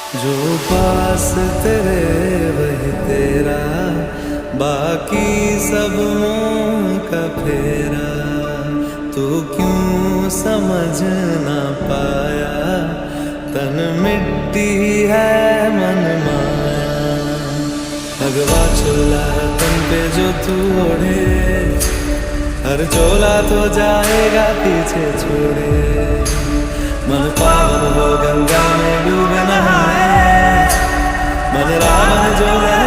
जो पास तेरे वही तेरा, बाकी सब मोह का फेरा। तू क्यों समझ ना पाया, तन मिट्टी है मन माया। भगवा चोला तन पे जो तू ओढ़े, हर चोला तो जाएगा पीछे छोड़े। मन पावन हो गंगा में डूब नहाए, मन रावण जो है